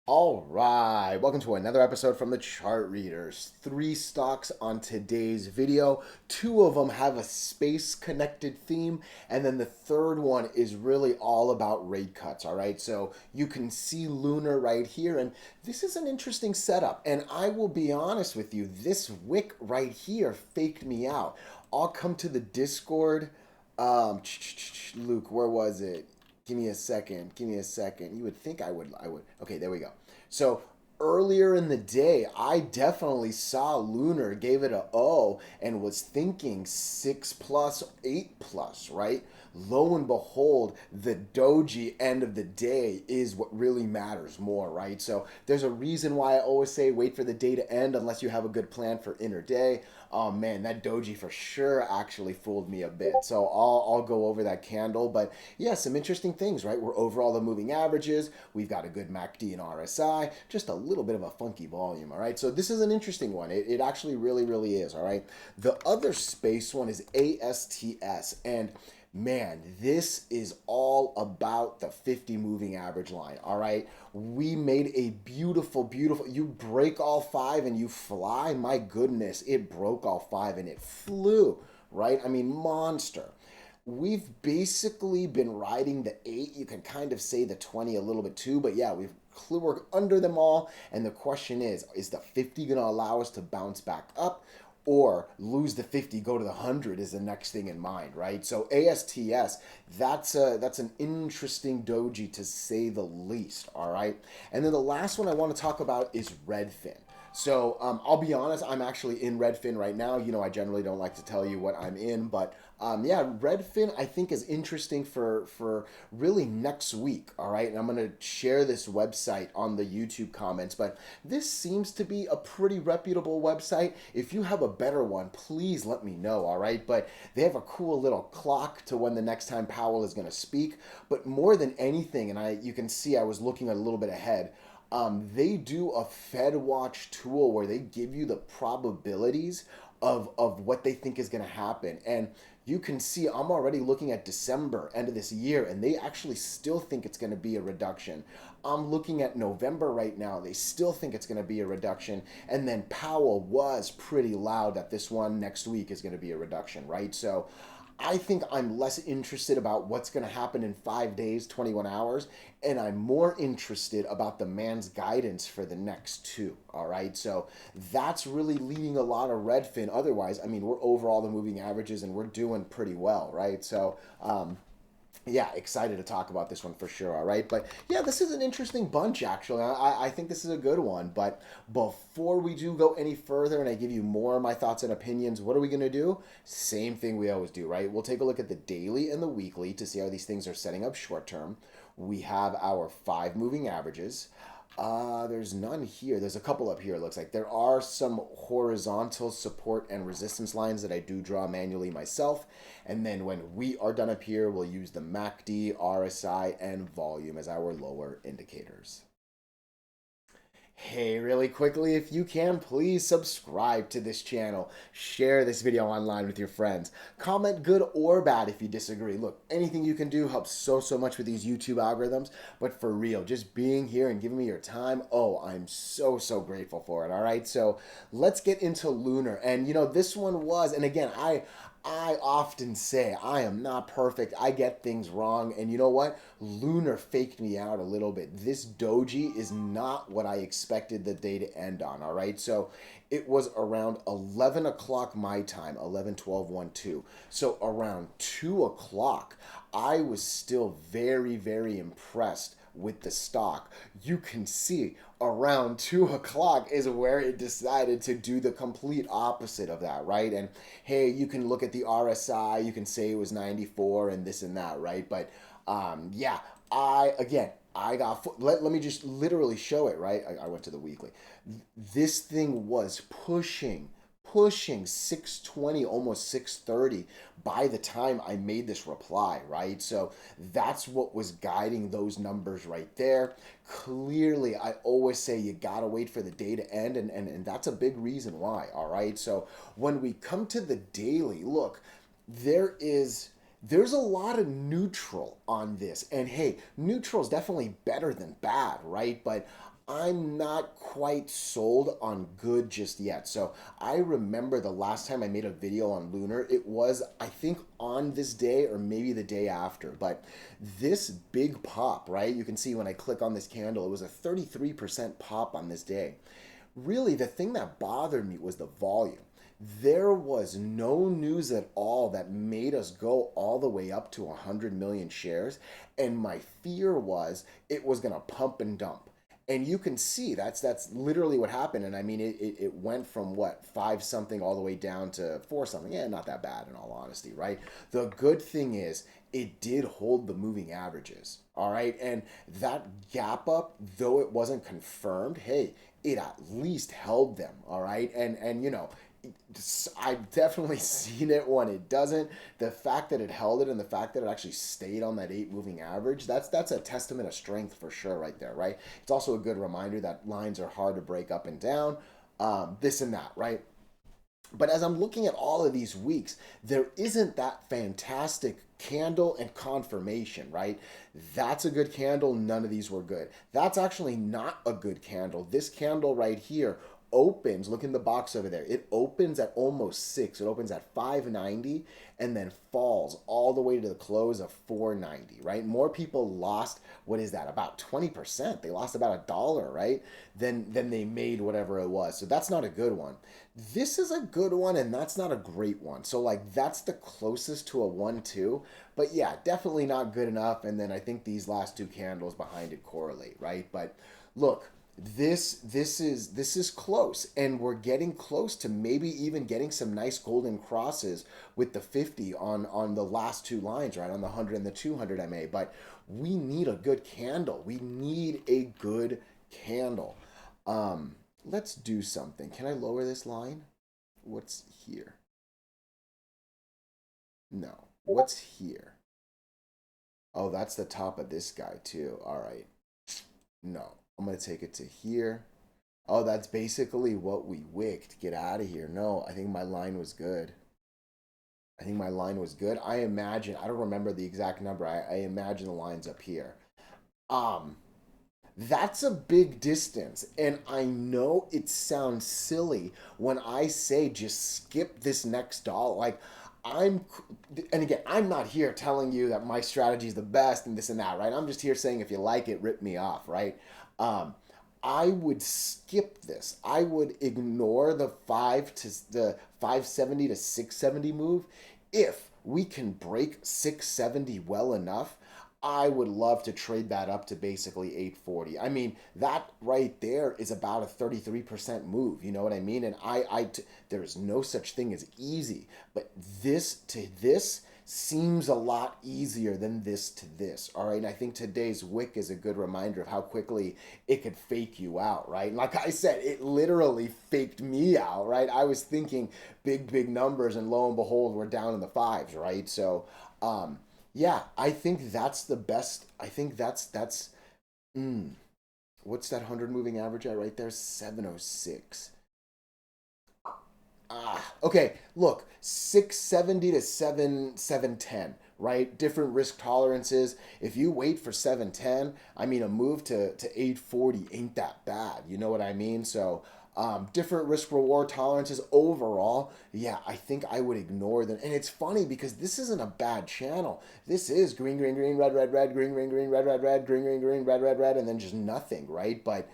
All right, welcome to another episode from the Chart Readers. Three stocks on today's video. Two of them have a space connected theme, and then the third one is really all about rate cuts. All right, so you can see Lunar right here, and this is an interesting setup. And I will be honest with you, this wick right here faked me out. I'll come to the Discord. Luke, where was it? Give me a second. Give me a second. You would think I would. Okay, there we go. So earlier in the day, I definitely saw Lunar, gave it a O, and was thinking 6 plus, 8 plus, right? Lo and behold, the doji end of the day is what really matters more, right? So there's a reason why I always say wait for the day to end unless you have a good plan for intraday. Oh man, that doji for sure actually fooled me a bit. So I'll go over that candle, but yeah, some interesting things, right? We're over all the moving averages. We've got a good MACD and RSI, just a little bit of a funky volume, all right? So this is an interesting one. It actually really is, all right? The other space one is ASTS, and man, this is all about the 50 moving average line, all right? We made a beautiful, you break all five and you fly. My goodness, it broke all five and it flew, right? I mean, monster. We've basically been riding the 8. You can kind of say the 20 a little bit too, but yeah, we're under them all. And the question is the 50 going to allow us to bounce back up? Or lose the 50, go to the 100 is the next thing in mind, right? So ASTS, that's an interesting doji to say the least, all right? And then the last one I want to talk about is Redfin. So I'll be honest, I'm actually in Redfin right now. You know, I generally don't like to tell you what I'm in, but yeah, Redfin I think is interesting for really next week. All right, and I'm gonna share this website on the YouTube comments, but this seems to be a pretty reputable website. If you have a better one, please let me know. All right, but they have a cool little clock to when the next time Powell is gonna speak. But more than anything, and you can see I was looking a little bit ahead. They do a Fed Watch tool where they give you the probabilities of what they think is going to happen. And you can see I'm already looking at December, end of this year, and they actually still think it's going to be a reduction. I'm looking at November right now. They still think it's going to be a reduction. And then Powell was pretty loud that this one next week is going to be a reduction, right? So I think I'm less interested about what's going to happen in 5 days, 21 hours, and I'm more interested about the man's guidance for the next two. All right. So that's really leading a lot of Redfin. Otherwise, I mean, we're over all the moving averages and we're doing pretty well. Right. So, yeah, excited to talk about this one for sure. All right. But yeah, this is an interesting bunch, actually. I think this is a good one. But before we do go any further and I give you more of my thoughts and opinions, what are we going to do? Same thing we always do, right? We'll take a look at the daily and the weekly to see how these things are setting up short term. We have our five moving averages. There's none here. There's a couple up here, it looks like. There are some horizontal support and resistance lines that I do draw manually myself. And then when we are done up here, we'll use the MACD, RSI, and volume as our lower indicators. Hey, really quickly, if you can, please subscribe to this channel. Share this video online with your friends. Comment good or bad if you disagree. Look, anything you can do helps so much with these YouTube algorithms. But for real, just being here and giving me your time, oh, I'm so grateful for it. All right, so let's get into Lunar. And you know, this one was, and again, I often say I am not perfect. I get things wrong. And you know what? Lunar faked me out a little bit. This doji is not what I expected the day to end on. All right. So it was around 11 o'clock my time, 11, 12, 1, 2. So around 2 o'clock, I was still very impressed with the stock. You can see around 2 o'clock is where it decided to do the complete opposite of that, right? And hey, you can look at the RSI, you can say it was 94 and this and that, right? But yeah, I got, let me just literally show it, right? I went to the weekly. This thing was pushing 620, almost 630 by the time I made this reply, right? So that's what was guiding those numbers right there. Clearly, I always say you gotta wait for the day to end, and that's a big reason why, all right? So when we come to the daily, look, there's a lot of neutral on this. And hey, neutral is definitely better than bad, right? But I'm not quite sold on good just yet. So I remember the last time I made a video on Lunar, it was, I think, on this day or maybe the day after. But this big pop, right? You can see when I click on this candle, it was a 33% pop on this day. Really, the thing that bothered me was the volume. There was no news at all that made us go all the way up to 100 million shares. And my fear was it was going to pump and dump. And you can see that's literally what happened. And I mean, it went from what, five something all the way down to four something. Yeah, not that bad in all honesty, right? The good thing is it did hold the moving averages. All right. And that gap up, though it wasn't confirmed, hey, it at least held them. All right. And you know, I've definitely seen it when it doesn't. The fact that it held it and the fact that it actually stayed on that 8 moving average, that's a testament of strength for sure right there, right? It's also a good reminder that lines are hard to break up and down, this and that, right? But as I'm looking at all of these weeks, there isn't that fantastic candle and confirmation, right? That's a good candle. None of these were good. That's actually not a good candle. This candle right here opens, look in the box over there, it opens at almost 6. It opens at 590 and then falls all the way to the close of 490, right? More people lost, what is that, about 20%. They lost about $1, right? Then they made whatever it was. So that's not a good one. This is a good one, and that's not a great one. So like that's the closest to a 1-2, but yeah, definitely not good enough. And then I think these last two candles behind it correlate, right? But look, this is close, and we're getting close to maybe even getting some nice golden crosses with the 50 on the last two lines, right, on the 100 and the 200 MA. But we need a good candle. We need a good candle. Let's do something. Can I lower this line? What's here? No. What's here? Oh, that's the top of this guy too. All right. No. I'm going to take it to here. Oh, that's basically what we wicked. Get out of here. No, I think my line was good. I think my line was good. I imagine, I don't remember the exact number. I imagine the line's up here. Um, that's a big distance. And I know it sounds silly when I say just skip this next dollar. Like, I'm, and again, I'm not here telling you that my strategy is the best and this and that, right? I'm just here saying if you like it, rip me off, right? Um, I would skip this. I would ignore the 570 to 670 move. If we can break 670 well enough, I would love to trade that up to basically 840. I mean, that right there is about a 33% move. You know what I mean? And there is no such thing as easy, but this to this seems a lot easier than this to this. All right. And I think today's wick is a good reminder of how quickly it could fake you out. Right. And like I said, it literally faked me out. Right. I was thinking big numbers, and lo and behold, we're down in the fives. Right. So, yeah, I think that's the best. I think that's mm, what's that 100 moving average at right there? 706. Okay. Look, 670 to 710, right? Different risk tolerances. If you wait for 710, I mean, a move to 840 ain't that bad. You know what I mean? So, different risk reward tolerances overall. Yeah, I think I would ignore them. And it's funny because this isn't a bad channel. This is green, red, green, red, green, red, and then just nothing, right? But,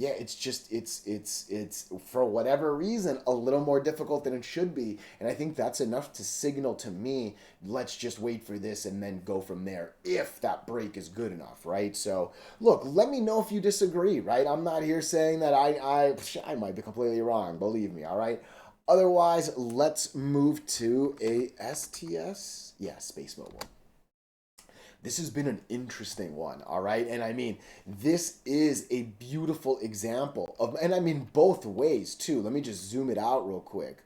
yeah, it's just it's for whatever reason a little more difficult than it should be, and I think that's enough to signal to me, let's just wait for this and then go from there if that break is good enough, right? So look, let me know if you disagree, right? I'm not here saying that I might be completely wrong, believe me, all right? Otherwise, let's move to ASTS. Yeah, Space Mobile. This has been an interesting one, all right? And I mean, this is a beautiful example of, and I mean both ways too. Let me just zoom it out real quick.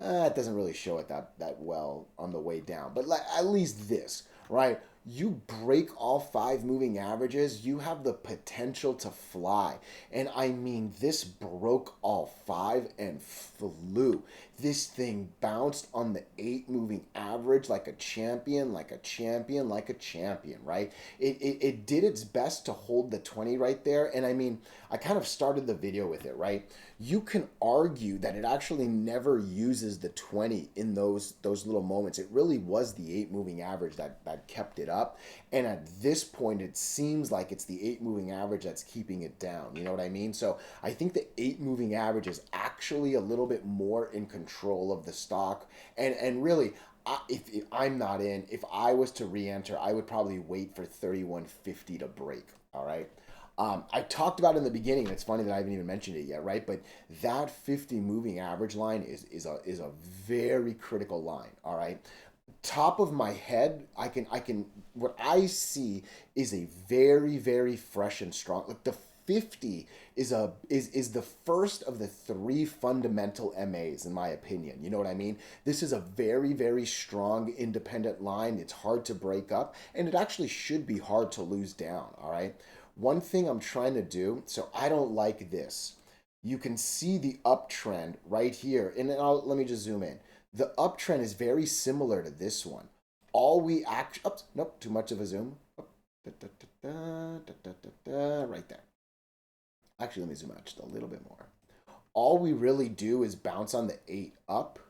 It doesn't really show it that well on the way down, but like, at least this, right? you break all 5 moving averages, you have the potential to fly. And I mean, this broke all 5 and flew. This thing bounced on the 8 moving average like a champion, like a champion, like a champion, right? It did its best to hold the 20 right there. And I mean, I kind of started the video with it, right? You can argue that it actually never uses the 20 in those little moments. It really was the 8 moving average that kept it up. And at this point, it seems like it's the 8 moving average that's keeping it down. You know what I mean? So I think the 8 moving average is actually a little bit more in control of the stock. And really, if I'm not in, if I was to re-enter, I would probably wait for 31.50 to break. All right. I talked about it in the beginning. And it's funny that I haven't even mentioned it yet, right? But that 50 moving average line is a very critical line. All right. Top of my head, I can what I see is a very fresh and strong. Like the 50 is the first of the 3 fundamental MAs in my opinion. You know what I mean? This is a very strong independent line. It's hard to break up, and it actually should be hard to lose down. All right. One thing I'm trying to do, so I don't like this. You can see the uptrend right here, and let me just zoom in. The uptrend is very similar to this one. All we act, oops, nope, too much of a zoom. Right there. Actually, let me zoom out just a little bit more. All we really do is bounce on the 8 up.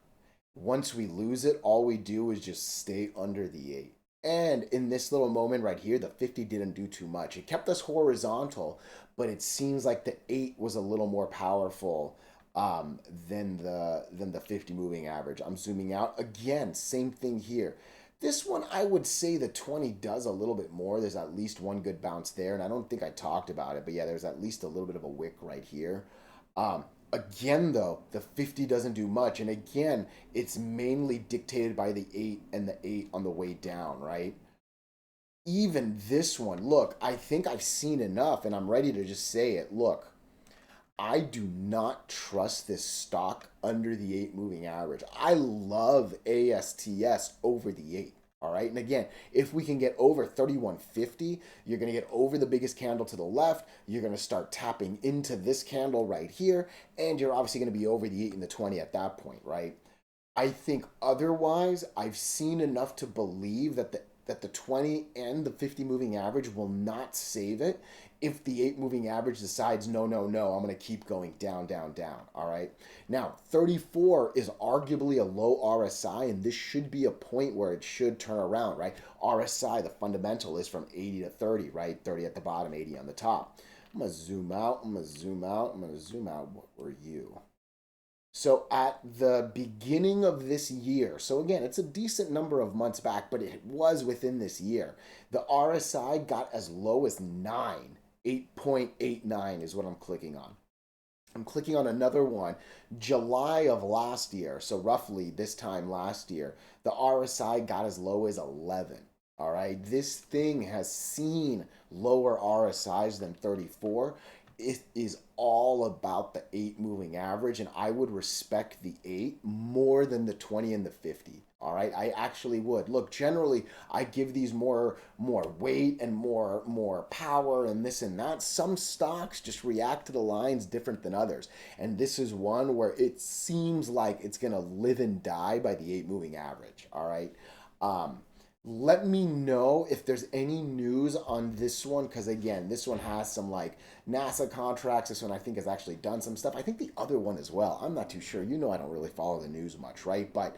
Once we lose it, all we do is just stay under the 8. And in this little moment right here, the 50 didn't do too much. It kept us horizontal, but it seems like the 8 was a little more powerful than the 50 moving average. I'm zooming out again. Same thing here. This one, I would say the 20 does a little bit more. There's at least one good bounce there, and I don't think I talked about it, but yeah, there's at least a little bit of a wick right here. Again, though, the 50 doesn't do much, and again, it's mainly dictated by the 8 and the 8 on the way down, right? Even this one, look, I think I've seen enough, and I'm ready to just say it. Look, I do not trust this stock under the 8 moving average. I love ASTS over the 8. All right. And again, if we can get over 31.50, you're going to get over the biggest candle to the left. You're going to start tapping into this candle right here. And you're obviously going to be over the 8 and the 20 at that point, right? I think otherwise, I've seen enough to believe that the 20 and the 50 moving average will not save it if the 8 moving average decides no, I'm going to keep going down. All right. Now, 34 is arguably a low RSI, and this should be a point where it should turn around, right? RSI, the fundamental, is from 80 to 30, right? 30 at the bottom, 80 on the top. I'm going to zoom out. What were you? So at the beginning of this year, so again, it's a decent number of months back, but it was within this year. The RSI got as low as 9, 8.89 is what I'm clicking on. I'm clicking on another one, July of last year, so roughly this time last year, the RSI got as low as 11. All right, this thing has seen lower RSIs than 34. It is all about the 8 moving average, and I would respect the 8 more than the 20 and the 50. All right, I actually would. Look, generally, I give these more weight and more power and this and that. Some stocks just react to the lines different than others, and this is one where it seems like it's gonna live and die by the 8 moving average. All right. Let me know if there's any news on this one, because again, this one has some like NASA contracts. This one I think has actually done some stuff. I think the other one as well. I'm not too sure. You know, I don't really follow the news much, right? But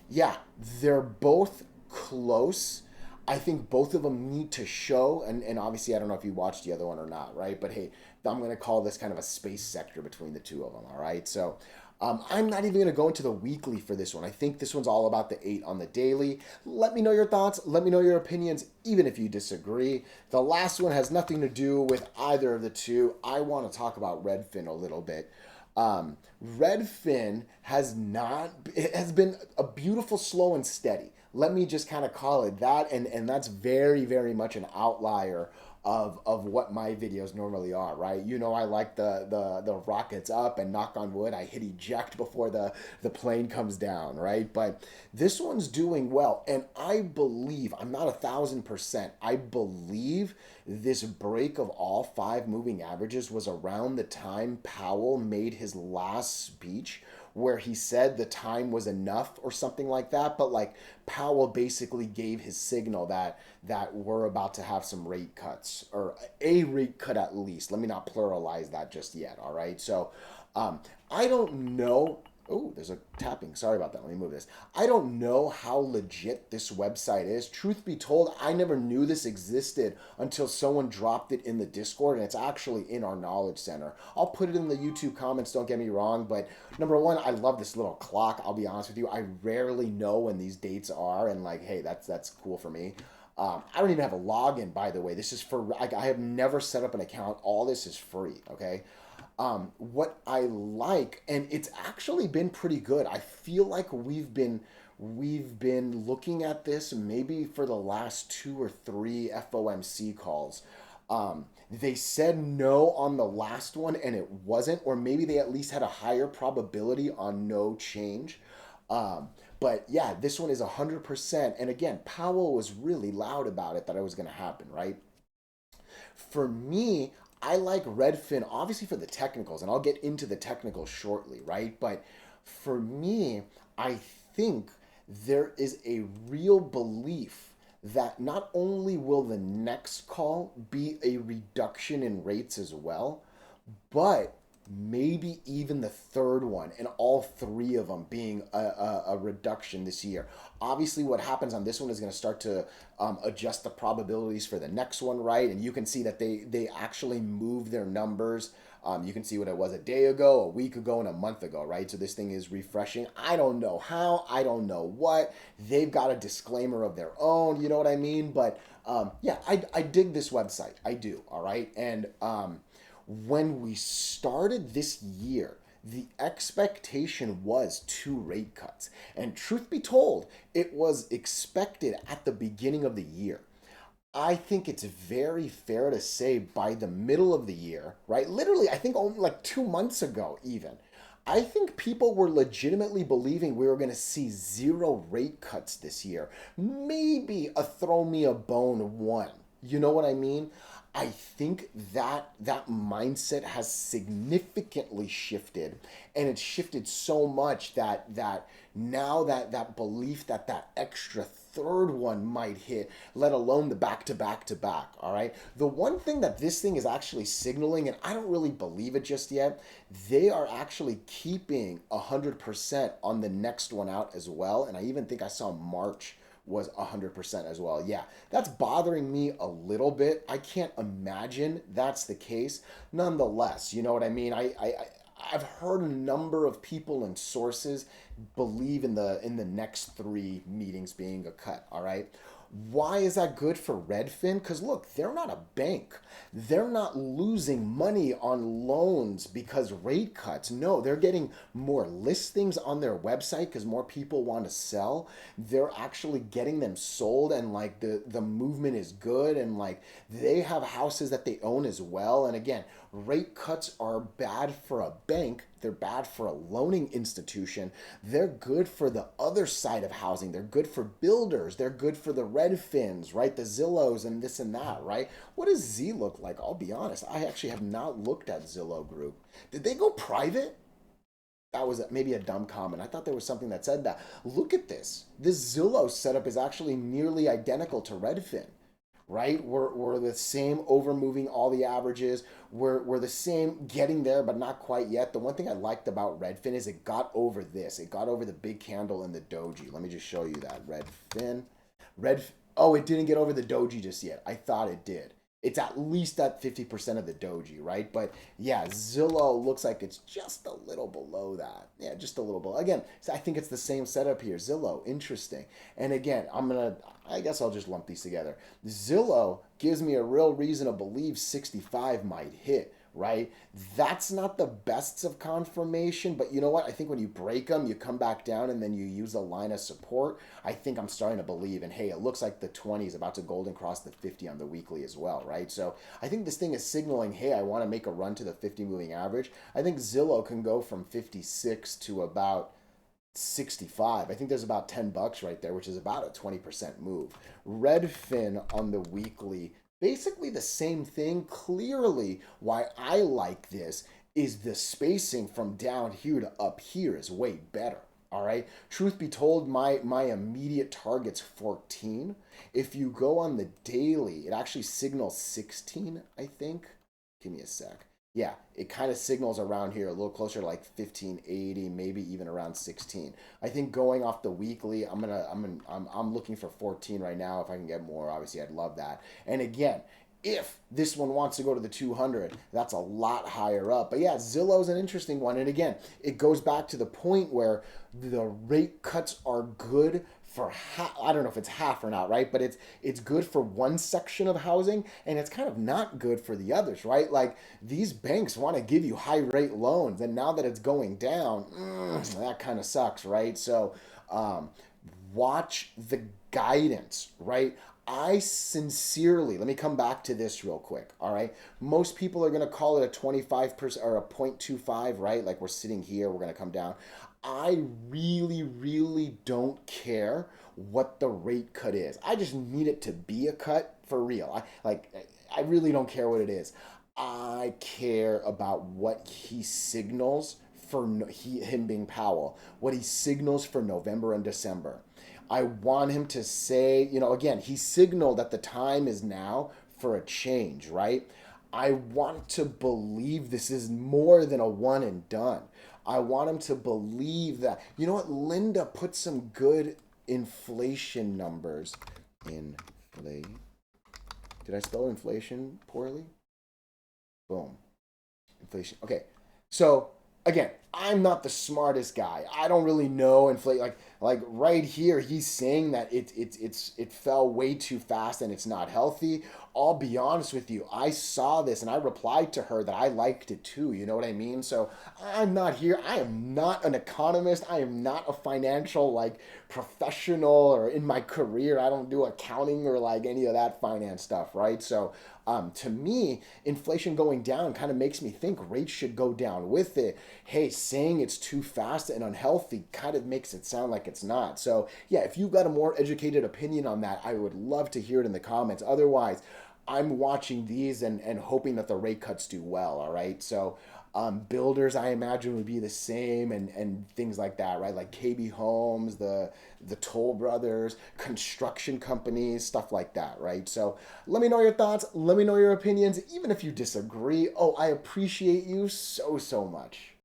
yeah, they're both close. I think both of them need to show, and obviously I don't know if you watched the other one or not, right? But hey, I'm going to call this kind of a space sector between the two of them, all right? So I'm not even going to go into the weekly for this one. I think this one's all about the 8 on the daily. Let me know your thoughts. Let me know your opinions, even if you disagree. The last one has nothing to do with either of the two. I want to talk about Redfin a little bit. Redfin has not, it has been a beautiful, slow and steady. Let me just kind of call it that. And that's very much an outlier of what my videos normally are, right? You know, I like the rockets up and knock on wood, I hit eject before the plane comes down, right? But this one's doing well, and I believe, I'm not 1,000%, I believe this break of all five moving averages was around the time Powell made his last speech, where he said the time was enough or something like that. But like, Powell basically gave his signal that we're about to have some rate cuts, or a rate cut at least. Let me not pluralize that just yet. All right. So I don't know. Oh, there's a tapping. Sorry about that. Let me move this. I don't know how legit this website is. Truth be told, I never knew this existed until someone dropped it in the Discord, and it's actually in our Knowledge Center. I'll put it in the YouTube comments, don't get me wrong, but number one, I love this little clock. I'll be honest with you. I rarely know when these dates are, and like, hey, that's cool for me. I don't even have a login, by the way. This is for, I have never set up an account. All this is free, okay? What I like, and it's actually been pretty good. I feel like we've been looking at this maybe for the last two or three FOMC calls. They said no on the last one and it wasn't, or maybe they at least had a higher probability on no change. But yeah, this one is 100%. And again, Powell was really loud about it that it was going to happen, right? For me, I like Redfin, obviously for the technicals, and I'll get into the technicals shortly, right? But for me, I think there is a real belief that not only will the next call be a reduction in rates as well, but maybe even the third one, and all three of them being a reduction this year. Obviously, what happens on this one is going to start to adjust the probabilities for the next one, right? And you can see that they actually move their numbers. You can see what it was a day ago, a week ago, and a month ago, right? So this thing is refreshing. I don't know how, I don't know what. They've got a disclaimer of their own, you know what I mean? But yeah, I dig this website. I do, all right? And when we started this year, the expectation was two rate cuts. And truth be told, it was expected at the beginning of the year. I think it's very fair to say by the middle of the year, right? Literally, I think only like 2 months ago, even. I think people were legitimately believing we were going to see zero rate cuts this year. Maybe a throw me a bone one. You know what I mean? I think that mindset has significantly shifted, and it's shifted so much that now that belief that extra third one might hit, let alone the back to back to back. All right. The one thing that this thing is actually signaling, and I don't really believe it just yet, they are actually keeping 100% on the next one out as well. And I even think I saw March was 100% as well. Yeah, that's bothering me a little bit. I can't imagine that's the case. Nonetheless, you know what I mean? I've heard a number of people and sources believe in the next three meetings being a cut, all right? Why is that good for Redfin? Because look, they're not a bank. They're not losing money on loans because rate cuts. No, they're getting more listings on their website because more people want to sell. They're actually getting them sold, and like the movement is good, and like they have houses that they own as well. And again, rate cuts are bad for a bank. They're bad for a loaning institution. They're good for the other side of housing. They're good for builders. They're good for the Redfins, right? The Zillows and this and that, right? What does Z look like? I'll be honest. I actually have not looked at Zillow Group. Did they go private? That was maybe a dumb comment. I thought there was something that said that. Look at this. This Zillow setup is actually nearly identical to Redfin, right? We're the same over moving all the averages. We're the same getting there, but not quite yet. The one thing I liked about Redfin is it got over this. It got over the big candle and the doji. Let me just show you that. Redfin. Oh, it didn't get over the doji just yet. I thought it did. It's at least at 50% of the doji, right? But yeah, Zillow looks like it's just a little below that. Yeah, just a little below. Again, I think it's the same setup here. Zillow, interesting. And again, I guess I'll just lump these together. Zillow gives me a real reason to believe 65 might hit. right? That's not the best of confirmation, but you know what? I think when you break them, you come back down and then you use a line of support. I think I'm starting to believe, and hey, it looks like the 20 is about to golden cross the 50 on the weekly as well, right? So I think this thing is signaling, hey, I want to make a run to the 50 moving average. I think Zillow can go from 56 to about 65. I think there's about $10 right there, which is about a 20% move. Redfin on the weekly, basically the same thing. Clearly, why I like this is the spacing from down here to up here is way better. All right. Truth be told, my immediate target's 14. If you go on the daily, it actually signals 16, I think. Give me a sec. Yeah, it kind of signals around here a little closer to like 1580, maybe even around 16. I think going off the weekly, I'm looking for 14 right now. If I can get more, obviously I'd love that. And again, if this one wants to go to the 200, that's a lot higher up. But yeah, Zillow's an interesting one. And again, it goes back to the point where the rate cuts are good for half. I don't know if it's half or not, right? But it's good for one section of housing and it's kind of not good for the others, right? Like these banks want to give you high rate loans, and now that it's going down, that kind of sucks, right? So um, watch the guidance, right? I sincerely, let me come back to this real quick, all right? Most people are going to call it a 25% or a 0.25, right? Like we're sitting here, we're going to come down. I really, really don't care what the rate cut is. I just need it to be a cut for real. I really don't care what it is. I care about what he signals for him being Powell, what he signals for November and December. I want him to say, again, he signaled that the time is now for a change, right? I want to believe this is more than a one and done. I want him to believe that. You know what? Linda put some good inflation numbers. Inflation. Did I spell inflation poorly? Boom. Inflation. Okay. So again, I'm not the smartest guy. I don't really know inflation. Like right here, he's saying that it fell way too fast and it's not healthy. I'll be honest with you. I saw this and I replied to her that I liked it too. You know what I mean? So I'm not here. I am not an economist. I am not a financial professional, or in my career, I don't do accounting or any of that finance stuff, right? So to me, inflation going down kind of makes me think rates should go down with it. Hey, saying it's too fast and unhealthy kind of makes it sound like it's not. So yeah, if you've got a more educated opinion on that, I would love to hear it in the comments. Otherwise, I'm watching these and hoping that the rate cuts do well, all right? So builders, I imagine, would be the same, and things like that, right? Like KB Homes, the Toll Brothers, construction companies, stuff like that, right? So let me know your thoughts. Let me know your opinions, even if you disagree. Oh, I appreciate you so, so much.